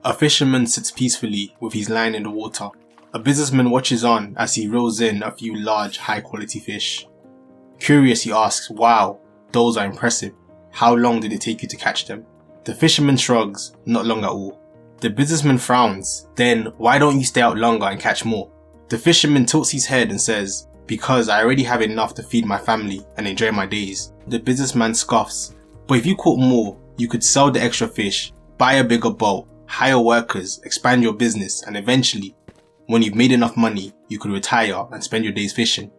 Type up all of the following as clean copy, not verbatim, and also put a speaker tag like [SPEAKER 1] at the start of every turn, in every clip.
[SPEAKER 1] A fisherman sits peacefully with his line in the water. A businessman watches on as he reels in a few large, high-quality fish. Curious, he asks, "Wow, those are impressive. How long did it take you to catch them?" The fisherman shrugs, "Not long at all." The businessman frowns, "Then why don't you stay out longer and catch more?" The fisherman tilts his head and says, "Because I already have enough to feed my family and enjoy my days." The businessman scoffs, "But if you caught more, you could sell the extra fish, buy a bigger boat, hire workers, expand your business, and eventually, when you've made enough money, you could retire and spend your days fishing."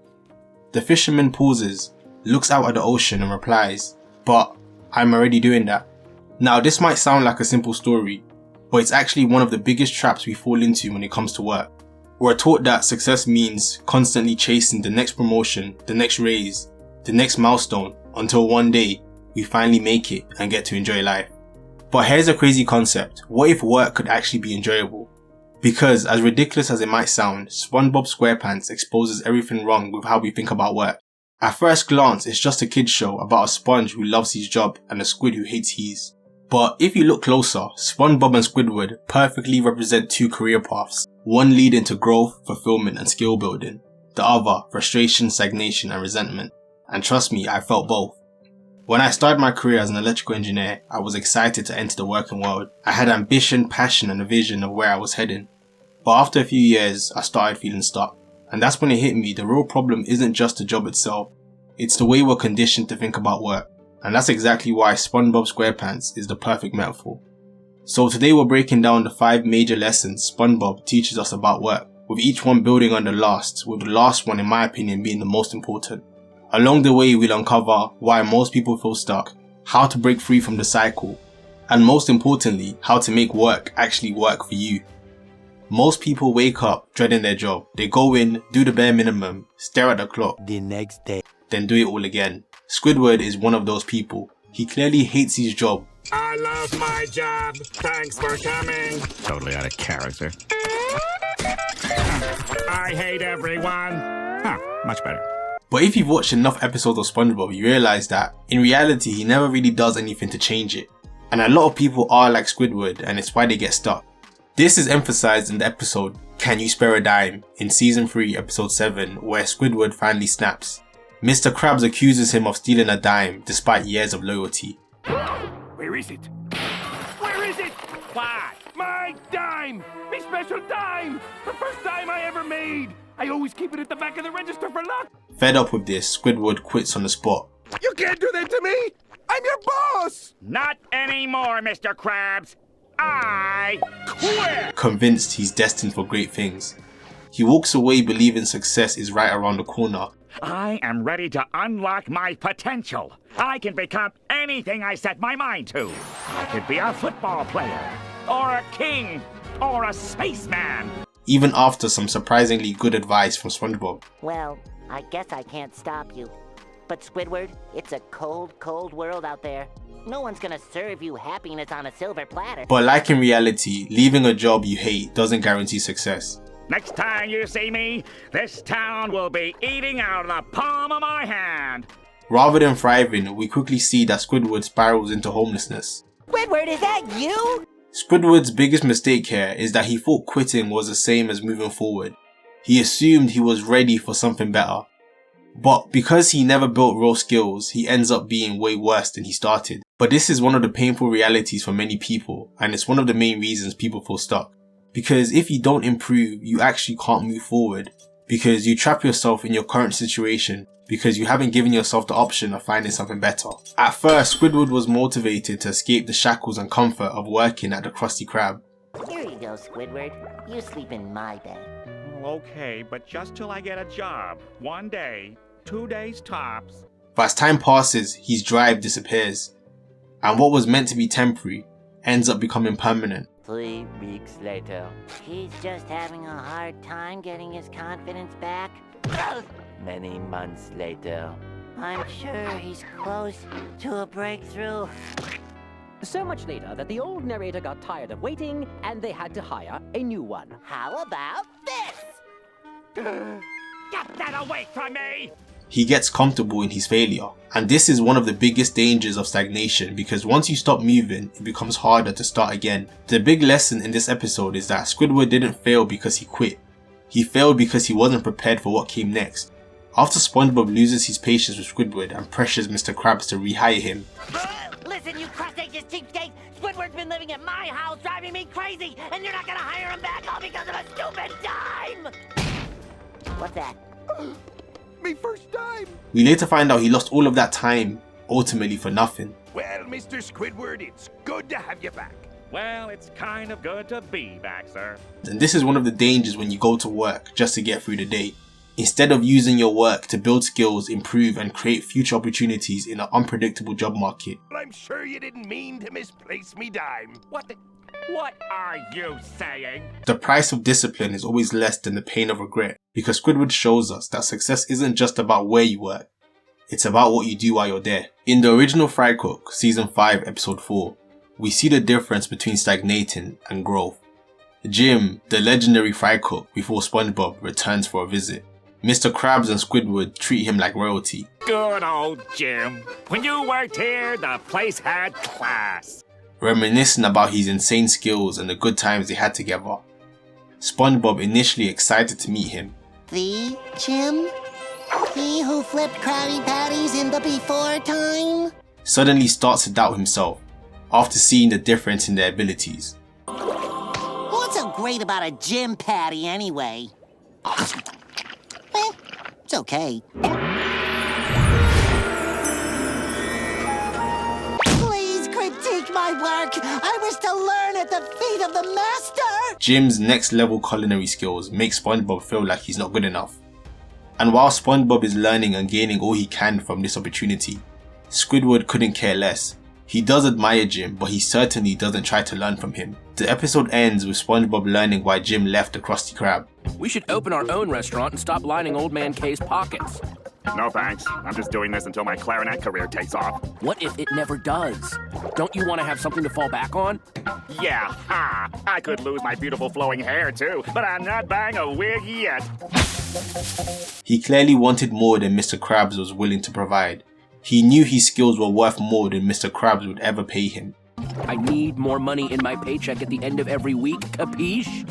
[SPEAKER 1] The fisherman pauses, looks out at the ocean and replies, "But I'm already doing that." Now this might sound like a simple story, but it's actually one of the biggest traps we fall into when it comes to work. We're taught that success means constantly chasing the next promotion, the next raise, the next milestone, until one day we finally make it and get to enjoy life. But here's a crazy concept: what if work could actually be enjoyable? Because as ridiculous as it might sound, SpongeBob SquarePants exposes everything wrong with how we think about work. At first glance, it's just a kid's show about a sponge who loves his job and a squid who hates his. But if you look closer, SpongeBob and Squidward perfectly represent two career paths, one leading to growth, fulfillment and skill building, the other frustration, stagnation and resentment. And trust me, I felt both. When I started my career as an electrical engineer, I was excited to enter the working world. I had ambition, passion and a vision of where I was heading. But after a few years, I started feeling stuck. And that's when it hit me, the real problem isn't just the job itself, it's the way we're conditioned to think about work. And that's exactly why SpongeBob SquarePants is the perfect metaphor. So today we're breaking down the 5 major lessons SpongeBob teaches us about work, with each one building on the last, with the last one in my opinion being the most important. Along the way we'll uncover why most people feel stuck, how to break free from the cycle, and most importantly, how to make work actually work for you. Most people wake up dreading their job. They go in, do the bare minimum, stare at the clock,
[SPEAKER 2] the next day,
[SPEAKER 1] then do it all again. Squidward is one of those people. He clearly hates his job.
[SPEAKER 3] "I love my job. Thanks for coming."
[SPEAKER 4] Totally out of character.
[SPEAKER 3] "I hate everyone."
[SPEAKER 4] Huh, much better.
[SPEAKER 1] But if you've watched enough episodes of SpongeBob, you realise that in reality he never really does anything to change it. And a lot of people are like Squidward and it's why they get stuck. This is emphasised in the episode Can You Spare a Dime in season 3 episode 7, where Squidward finally snaps. Mr. Krabs accuses him of stealing a dime despite years of loyalty.
[SPEAKER 3] "Where is it? Where is it? What? My dime! My special dime! The first dime I ever made! I always keep it at the back of the register for luck."
[SPEAKER 1] Fed up with this, Squidward quits on the spot.
[SPEAKER 3] "You can't do that to me! I'm your boss!"
[SPEAKER 5] "Not anymore, Mr. Krabs. I quit!"
[SPEAKER 1] Convinced he's destined for great things. He walks away believing success is right around the corner.
[SPEAKER 5] I am ready to unlock my potential. I can become anything I set my mind to. I could be a football player, or a king, or a spaceman.
[SPEAKER 1] Even after some surprisingly good advice from SpongeBob.
[SPEAKER 6] "Well, I guess I can't stop you. But Squidward, it's a cold, cold world out there. No one's gonna serve you happiness on a silver platter."
[SPEAKER 1] But like in reality, leaving a job you hate doesn't guarantee success.
[SPEAKER 5] Next time you see me, this town will be eating out of the palm of my hand.
[SPEAKER 1] Rather than thriving, we quickly see that Squidward spirals into homelessness.
[SPEAKER 6] "Squidward, is that you?"
[SPEAKER 1] Squidward's biggest mistake here is that he thought quitting was the same as moving forward. He assumed he was ready for something better. But because he never built real skills, he ends up being way worse than he started. But this is one of the painful realities for many people, and it's one of the main reasons people feel stuck. Because if you don't improve, you actually can't move forward. Because you trap yourself in your current situation because you haven't given yourself the option of finding something better. At first, Squidward was motivated to escape the shackles and comfort of working at the Krusty Krab.
[SPEAKER 6] "Here you go, Squidward. You sleep in my bed."
[SPEAKER 5] Okay, but just till I get a job. 1 day, 2 days tops.
[SPEAKER 1] But as time passes, his drive disappears. And what was meant to be temporary ends up becoming permanent.
[SPEAKER 6] 3 weeks later. "He's just having a hard time getting his confidence back."
[SPEAKER 2] many months later.
[SPEAKER 6] "I'm sure he's close to a breakthrough."
[SPEAKER 7] So much later that the old narrator got tired of waiting and they had to hire a new one.
[SPEAKER 6] "How about this?"
[SPEAKER 5] Get that away from me!
[SPEAKER 1] He gets comfortable in his failure. And this is one of the biggest dangers of stagnation, because once you stop moving, it becomes harder to start again. The big lesson in this episode is that Squidward didn't fail because he quit. He failed because he wasn't prepared for what came next. After SpongeBob loses his patience with Squidward and pressures Mr. Krabs to rehire him.
[SPEAKER 6] Listen, you crustaceous cheapskate! Squidward's been living at my house, driving me crazy, and you're not gonna hire him back all because of a stupid dime! What's that?
[SPEAKER 3] Me first time!
[SPEAKER 1] We later find out he lost all of that time, ultimately for nothing.
[SPEAKER 3] Well, Mr. Squidward, it's good to have you back.
[SPEAKER 5] Well, it's kind of good to be back, sir.
[SPEAKER 1] And this is one of the dangers when you go to work just to get through the day. Instead of using your work to build skills, improve and create future opportunities in an unpredictable job market.
[SPEAKER 3] I'm sure you didn't mean to misplace me dime.
[SPEAKER 5] What are you saying?
[SPEAKER 1] The price of discipline is always less than the pain of regret, because Squidward shows us that success isn't just about where you work, it's about what you do while you're there. In the original Fry Cook, Season 5, Episode 4, we see the difference between stagnating and growth. Jim, the legendary Fry Cook before SpongeBob, returns for a visit. Mr. Krabs and Squidward treat him like royalty.
[SPEAKER 5] Good old Jim. When you worked here, the place had class.
[SPEAKER 1] Reminiscing about his insane skills and the good times they had together. SpongeBob initially excited to meet him.
[SPEAKER 6] The Jim? He who flipped Krabby Patties in the before time?
[SPEAKER 1] Suddenly starts to doubt himself after seeing the difference in their abilities.
[SPEAKER 6] What's so great about a Jim Patty anyway? It's okay. Please critique my work. I wish to learn at the feet of the master.
[SPEAKER 1] Jim's next level culinary skills make SpongeBob feel like he's not good enough. And while SpongeBob is learning and gaining all he can from this opportunity, Squidward couldn't care less. He does admire Jim, but he certainly doesn't try to learn from him. The episode ends with SpongeBob learning why Jim left the Krusty Krab.
[SPEAKER 8] We should open our own restaurant and stop lining Old Man K's pockets.
[SPEAKER 5] No thanks. I'm just doing this until my clarinet career takes off.
[SPEAKER 8] What if it never does? Don't you want to have something to fall back on?
[SPEAKER 5] Yeah, ha! I could lose my beautiful flowing hair too, but I'm not buying a wig yet.
[SPEAKER 1] He clearly wanted more than Mr. Krabs was willing to provide. He knew his skills were worth more than Mr. Krabs would ever pay him.
[SPEAKER 8] I need more money in my paycheck at the end of every week, capiche?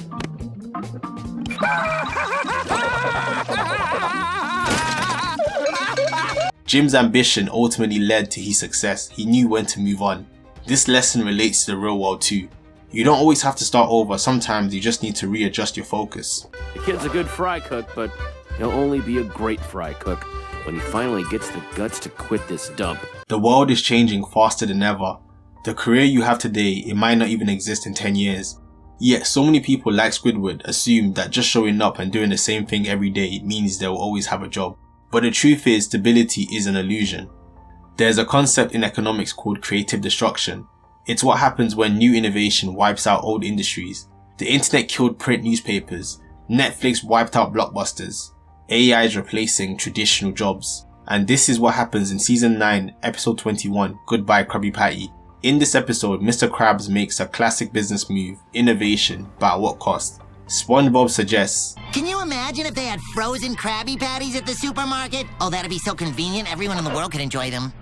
[SPEAKER 1] Jim's ambition ultimately led to his success. He knew when to move on. This lesson relates to the real world too. You don't always have to start over, sometimes you just need to readjust your focus.
[SPEAKER 8] The kid's a good fry cook, but he'll only be a great fry cook when he finally gets the guts to quit this dump.
[SPEAKER 1] The world is changing faster than ever. The career you have today, it might not even exist in 10 years. Yet so many people like Squidward assume that just showing up and doing the same thing every day means they'll always have a job. But the truth is, stability is an illusion. There's a concept in economics called creative destruction. It's what happens when new innovation wipes out old industries. The internet killed print newspapers. Netflix wiped out blockbusters. AI is replacing traditional jobs. And this is what happens in Season 9, Episode 21, Goodbye Krabby Patty. In this episode, Mr. Krabs makes a classic business move, innovation, but at what cost? SpongeBob suggests,
[SPEAKER 6] Can you imagine if they had frozen Krabby Patties at the supermarket? Oh, that'd be so convenient. Everyone in the world could enjoy them.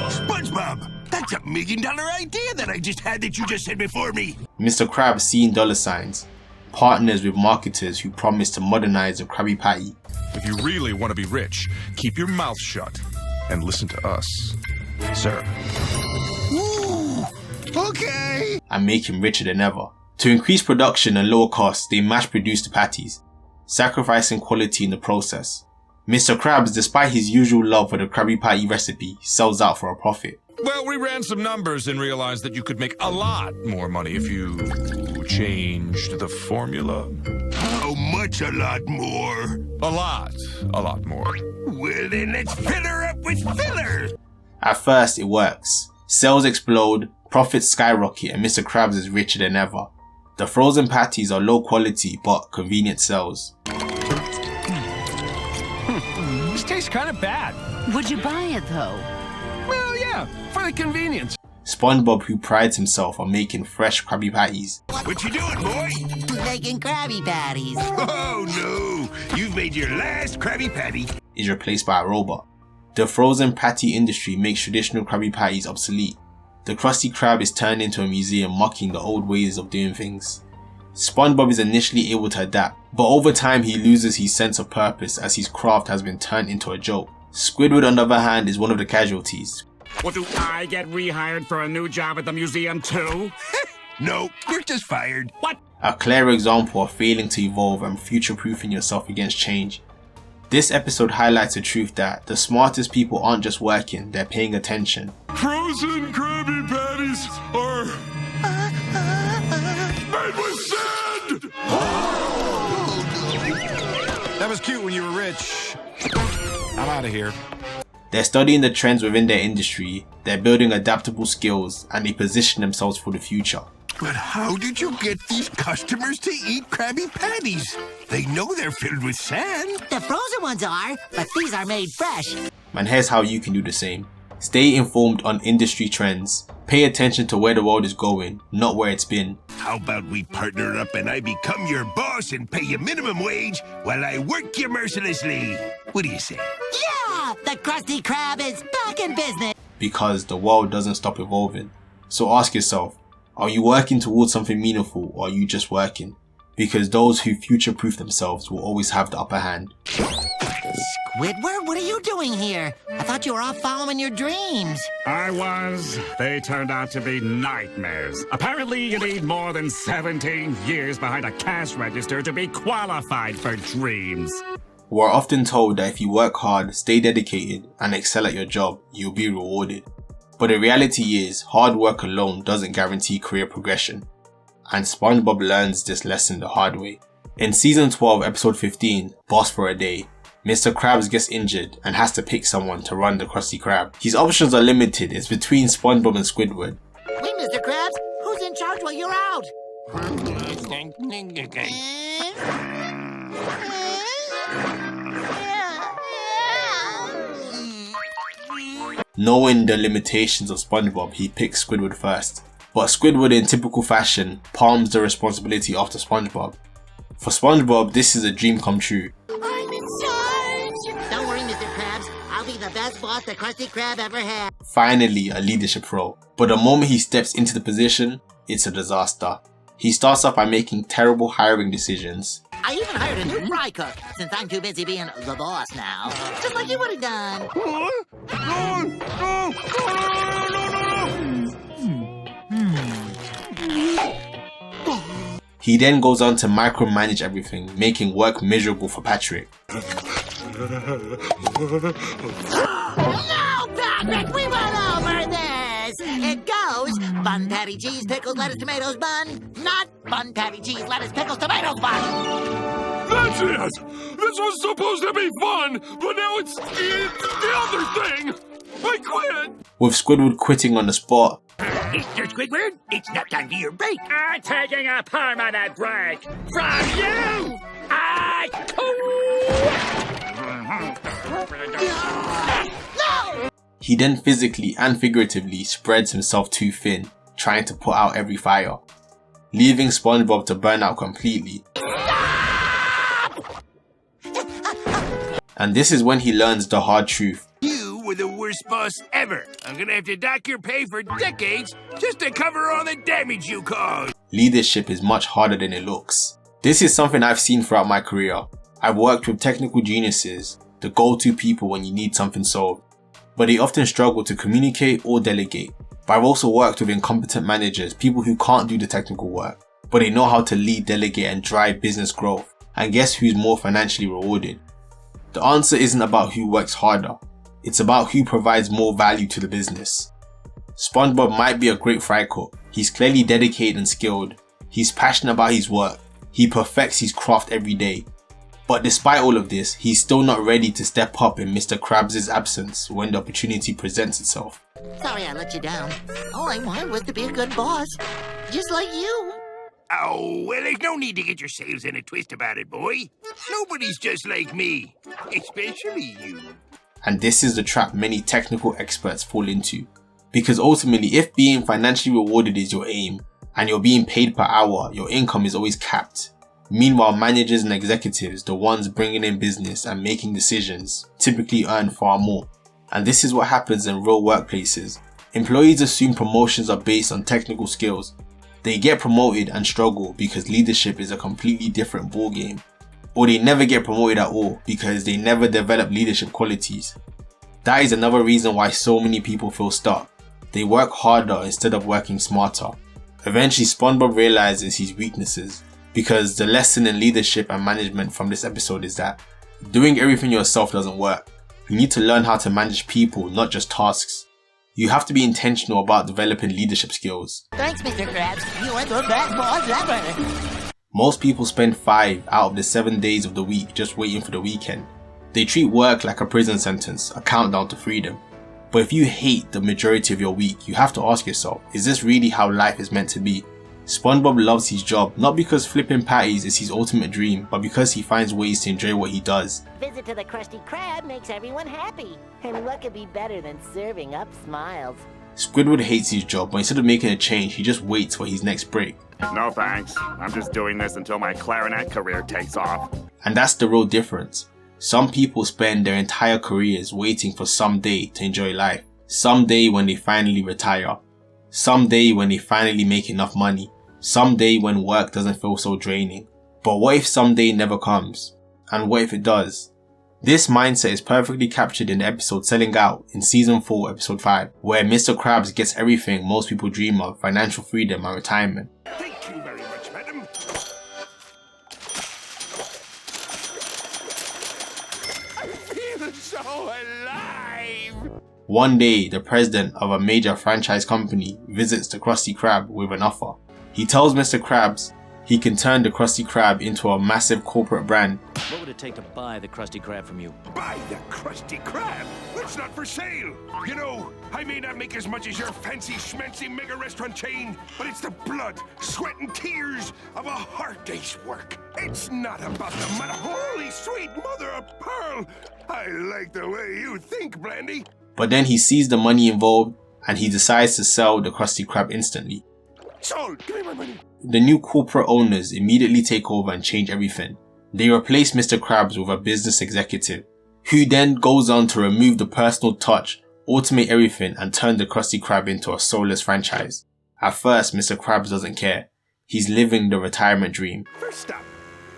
[SPEAKER 3] SpongeBob, that's $1 million idea that I just had that you just said before me.
[SPEAKER 1] Mr. Krabs seeing dollar signs, partners with marketers who promise to modernize the Krabby Patty.
[SPEAKER 9] If you really want to be rich, keep your mouth shut and listen to us, sir.
[SPEAKER 3] Ooh, okay.
[SPEAKER 1] And make him richer than ever. To increase production and lower costs, they mass produce the patties, sacrificing quality in the process. Mr. Krabs, despite his usual love for the Krabby Patty recipe, sells out for a profit.
[SPEAKER 9] Well, we ran some numbers and realized that you could make a lot more money if you changed the formula.
[SPEAKER 3] How much a lot more?
[SPEAKER 9] A lot more.
[SPEAKER 3] Well, then let's fill her up with filler.
[SPEAKER 1] At first, it works. Sales explode, profits skyrocket, and Mr. Krabs is richer than ever. The frozen patties are low quality but convenient sales.
[SPEAKER 4] This tastes kind of bad.
[SPEAKER 10] Would you buy it though?
[SPEAKER 4] Well, yeah, for the convenience.
[SPEAKER 1] SpongeBob, who prides himself on making fresh Krabby Patties,
[SPEAKER 3] What you doing, boy?
[SPEAKER 6] Making Krabby Patties.
[SPEAKER 3] Oh, no. You've made your last Krabby Patty.
[SPEAKER 1] is replaced by a robot. The frozen patty industry makes traditional Krabby Patties obsolete. The Krusty Krab is turned into a museum mocking the old ways of doing things. SpongeBob is initially able to adapt, but over time he loses his sense of purpose as his craft has been turned into a joke. Squidward, on the other hand, is one of the casualties.
[SPEAKER 5] Well, do I get rehired for a new job at the museum too?
[SPEAKER 3] No, you're just fired.
[SPEAKER 5] What?
[SPEAKER 1] A clear example of failing to evolve and future-proofing yourself against change. This episode highlights the truth that the smartest people aren't just working, they're paying attention.
[SPEAKER 9] Frozen Krabby Patties are made with sand!
[SPEAKER 10] That was cute when you were rich. I'm out of here.
[SPEAKER 1] They're studying the trends within their industry, they're building adaptable skills, and they position themselves for the future.
[SPEAKER 3] But how did you get these customers to eat Krabby Patties? They know they're filled with sand.
[SPEAKER 6] The frozen ones are, but these are made fresh.
[SPEAKER 1] And here's how you can do the same. Stay informed on industry trends. Pay attention to where the world is going, not where it's been.
[SPEAKER 3] How about we partner up and I become your boss and pay you minimum wage while I work you mercilessly? What do you say?
[SPEAKER 6] Yeah! The Krusty Krab is back in business.
[SPEAKER 1] Because the world doesn't stop evolving. So ask yourself, are you working towards something meaningful, or are you just working? Because those who future-proof themselves will always have the upper hand.
[SPEAKER 6] Squidward, what are you doing here? I thought you were off following your dreams.
[SPEAKER 5] I was. They turned out to be nightmares. Apparently, you need more than 17 years behind a cash register to be qualified for dreams.
[SPEAKER 1] We're often told that if you work hard, stay dedicated, and excel at your job, you'll be rewarded. But the reality is, hard work alone doesn't guarantee career progression. And SpongeBob learns this lesson the hard way. In Season 12, Episode 15, Boss for a Day, Mr. Krabs gets injured and has to pick someone to run the Krusty Krab. His options are limited, it's between SpongeBob and Squidward.
[SPEAKER 6] Wait, Mr. Krabs, who's in charge while you're out?
[SPEAKER 1] Knowing the limitations of SpongeBob, he picks Squidward first. But Squidward, in typical fashion, palms the responsibility off to SpongeBob. For SpongeBob, this is a dream come true.
[SPEAKER 6] I'm in charge! Don't worry, Mr. Krabs. I'll be the best boss the Krusty Krab ever had.
[SPEAKER 1] Finally, a leadership role. But the moment he steps into the position, it's a disaster. He starts off by making terrible hiring decisions.
[SPEAKER 6] I even hired a new fry cook, since I'm too busy being the boss now. Just like you would have done.
[SPEAKER 1] He then goes on to micromanage everything, making work miserable for Patrick.
[SPEAKER 6] No, Patrick, we went over this! It goes bun, patty, cheese, pickles, lettuce, tomatoes, bun. Not bun, patty, cheese, lettuce, pickles, tomatoes, bun.
[SPEAKER 9] That's it! This was supposed to be fun, but now it's the other thing! I quit!
[SPEAKER 1] With Squidward quitting on the spot,
[SPEAKER 3] Mr. Squidward, it's not time for your break.
[SPEAKER 5] I'm taking a permanent break from you!
[SPEAKER 1] he then physically and figuratively spreads himself too thin, trying to put out every fire, leaving SpongeBob to burn out completely. And this is when he learns the hard truth.
[SPEAKER 3] You were the worst boss ever. I'm gonna have to dock your pay for decades just to cover all the damage you caused.
[SPEAKER 1] Leadership is much harder than it looks. This is something I've seen throughout my career. I've worked with technical geniuses, the go-to people when you need something solved, but they often struggle to communicate or delegate. But I've also worked with incompetent managers, people who can't do the technical work, but they know how to lead, delegate, and drive business growth. And guess who's more financially rewarded? The answer isn't about who works harder, it's about who provides more value to the business. SpongeBob might be a great fry cook, he's clearly dedicated and skilled, he's passionate about his work, he perfects his craft every day. But despite all of this, he's still not ready to step up in Mr. Krabs' absence when the opportunity presents itself.
[SPEAKER 6] Sorry I let you down. All I wanted was to be a good boss, just like you.
[SPEAKER 3] Oh, well, there's no need to get your sails in a twist about it, boy. Nobody's just like me, especially you.
[SPEAKER 1] And this is the trap many technical experts fall into. Because ultimately, if being financially rewarded is your aim, and you're being paid per hour, your income is always capped. Meanwhile, managers and executives, the ones bringing in business and making decisions, typically earn far more. And this is what happens in real workplaces. Employees assume promotions are based on technical skills. They get promoted and struggle because leadership is a completely different ballgame. Or they never get promoted at all because they never develop leadership qualities. That is another reason why so many people feel stuck. They work harder instead of working smarter. Eventually, SpongeBob realizes his weaknesses, because the lesson in leadership and management from this episode is that doing everything yourself doesn't work. You need to learn how to manage people, not just tasks. You have to be intentional about developing leadership skills.
[SPEAKER 6] Thanks, Mr. Krabs. You are the best boss ever.
[SPEAKER 1] Most people spend 5 out of the 7 days of the week just waiting for the weekend. They treat work like a prison sentence, a countdown to freedom. But if you hate the majority of your week, you have to ask yourself, is this really how life is meant to be? SpongeBob loves his job, not because flipping patties is his ultimate dream, but because he finds ways to enjoy what he does.
[SPEAKER 6] Visit to the Krusty Krab makes everyone happy. And what could be better than serving up smiles?
[SPEAKER 1] Squidward hates his job, but instead of making a change, he just waits for his next break.
[SPEAKER 5] No thanks. I'm just doing this until my clarinet career takes off.
[SPEAKER 1] And that's the real difference. Some people spend their entire careers waiting for someday to enjoy life. Someday when they finally retire. Someday when they finally make enough money. Someday when work doesn't feel so draining. But what if someday never comes? And what if it does? This mindset is perfectly captured in the episode Selling Out in Season 4, Episode 5, where Mr. Krabs gets everything most people dream of, financial freedom and retirement.
[SPEAKER 3] Thank you very much, madam. I feel so alive.
[SPEAKER 1] One day, the president of a major franchise company visits the Krusty Krab with an offer. He tells Mr. Krabs he can turn the Krusty Krab into a massive corporate brand.
[SPEAKER 11] What would it take to buy the Krusty Krab from you?
[SPEAKER 3] Buy the Krusty Krab? That's not for sale. You know, I may not make as much as your fancy schmancy mega restaurant chain, but it's the blood, sweat, and tears of a hard day's work. It's not about the money. Holy sweet mother of pearl! I like the way you think, Blandy.
[SPEAKER 1] But then he sees the money involved and he decides to sell the Krusty Krab instantly.
[SPEAKER 3] Sold! Give me my money!
[SPEAKER 1] The new corporate owners immediately take over and change everything. They replace Mr. Krabs with a business executive, who then goes on to remove the personal touch, automate everything and turn the Krusty Krab into a soulless franchise. At first, Mr. Krabs doesn't care. He's living the retirement dream.
[SPEAKER 3] First stop,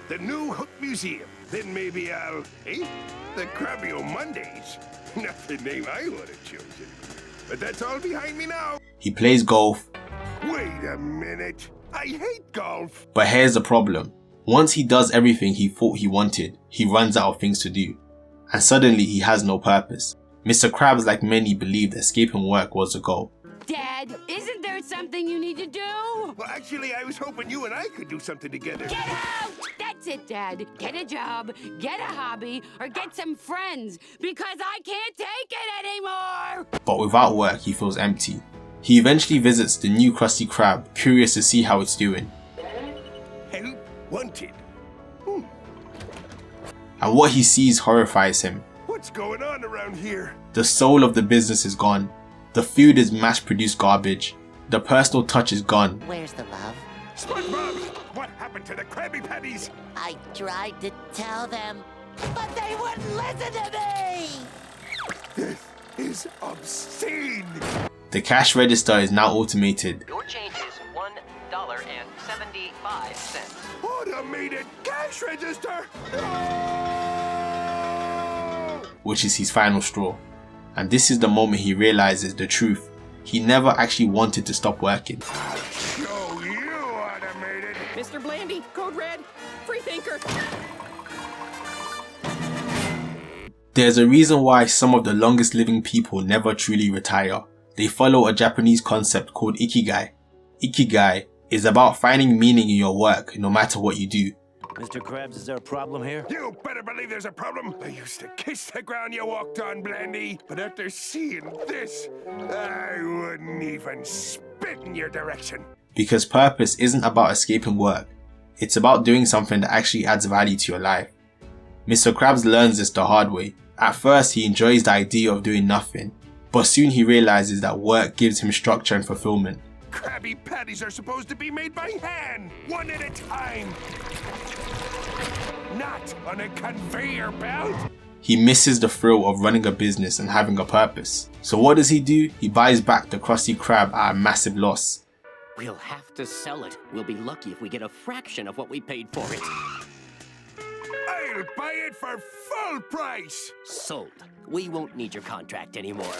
[SPEAKER 3] the new Hook Museum. Then maybe I'll... the Krabby-O Mondays. Not the name I would have chosen. But that's all behind me now.
[SPEAKER 1] He plays golf.
[SPEAKER 3] Wait a minute. I hate golf.
[SPEAKER 1] But here's the problem. Once he does everything he thought he wanted, he runs out of things to do. And suddenly he has no purpose. Mr. Krabs, like many, believed escaping work was the goal.
[SPEAKER 12] Dad, isn't there something you need to do?
[SPEAKER 3] Well, actually, I was hoping you and I could do something together.
[SPEAKER 12] Get out! That's it, Dad. Get a job, get a hobby, or get some friends, because I can't take it anymore!
[SPEAKER 1] But without work, he feels empty. He eventually visits the new Krusty Krab, curious to see how it's doing.
[SPEAKER 3] Help wanted.
[SPEAKER 1] And what he sees horrifies him.
[SPEAKER 3] What's going on around here?
[SPEAKER 1] The soul of the business is gone. The food is mass-produced garbage. The personal touch is gone.
[SPEAKER 6] Where's the love?
[SPEAKER 3] SpongeBob! What happened to the Krabby Patties?
[SPEAKER 6] I tried to tell them, but they wouldn't listen to me!
[SPEAKER 3] This is obscene!
[SPEAKER 1] The cash register is now automated.
[SPEAKER 13] Your change is $1.75.
[SPEAKER 3] Automated cash register!
[SPEAKER 1] Which is his final straw. And this is the moment he realizes the truth. He never actually wanted to stop working.
[SPEAKER 3] I'll show you, automated!
[SPEAKER 14] Mr. Blandy, Code Red, Freethinker!
[SPEAKER 1] There's a reason why some of the longest living people never truly retire. They follow a Japanese concept called Ikigai. Ikigai is about finding meaning in your work no matter what you do.
[SPEAKER 11] Mr. Krabs, is there a problem here?
[SPEAKER 3] You better believe there's a problem. I used to kiss the ground you walked on, Blandy. But after seeing this, I wouldn't even spit in your direction.
[SPEAKER 1] Because purpose isn't about escaping work. It's about doing something that actually adds value to your life. Mr. Krabs learns this the hard way. At first, he enjoys the idea of doing nothing. But soon he realizes that work gives him structure and fulfillment.
[SPEAKER 3] Krabby Patties are supposed to be made by hand, one at a time. Not on a conveyor belt.
[SPEAKER 1] He misses the thrill of running a business and having a purpose. So what does he do? He buys back the Krusty Krab at a massive loss.
[SPEAKER 7] We'll have to sell it. We'll be lucky if we get a fraction of what we paid for it.
[SPEAKER 3] I'll buy it for full price.
[SPEAKER 7] Sold. We won't need your contract anymore.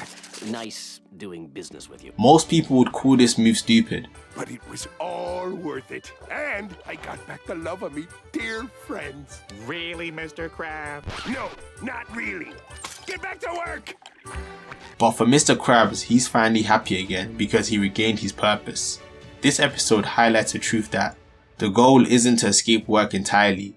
[SPEAKER 7] Nice doing business with you.
[SPEAKER 1] Most people would call this move stupid.
[SPEAKER 3] But it was all worth it. And I got back the love of me dear friends.
[SPEAKER 5] Really, Mr. Krab?
[SPEAKER 3] No, not really. Get back to work!
[SPEAKER 1] But for Mr. Krabs, he's finally happy again because he regained his purpose. This episode highlights the truth that the goal isn't to escape work entirely.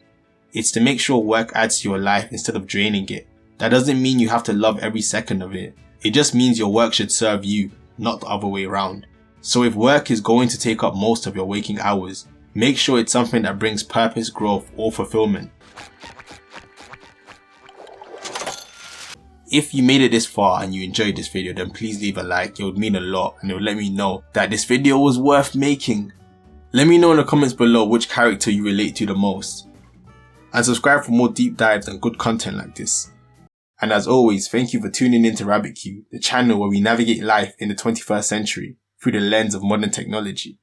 [SPEAKER 1] It's to make sure work adds to your life instead of draining it. That doesn't mean you have to love every second of it. It just means your work should serve you, not the other way around. So if work is going to take up most of your waking hours, make sure it's something that brings purpose, growth, or fulfillment. If you made it this far and you enjoyed this video, then please leave a like. It would mean a lot and it would let me know that this video was worth making. Let me know in the comments below which character you relate to the most. And subscribe for more deep dives and good content like this. And as always, thank you for tuning in to RABBYTEQ, the channel where we navigate life in the 21st century through the lens of modern technology.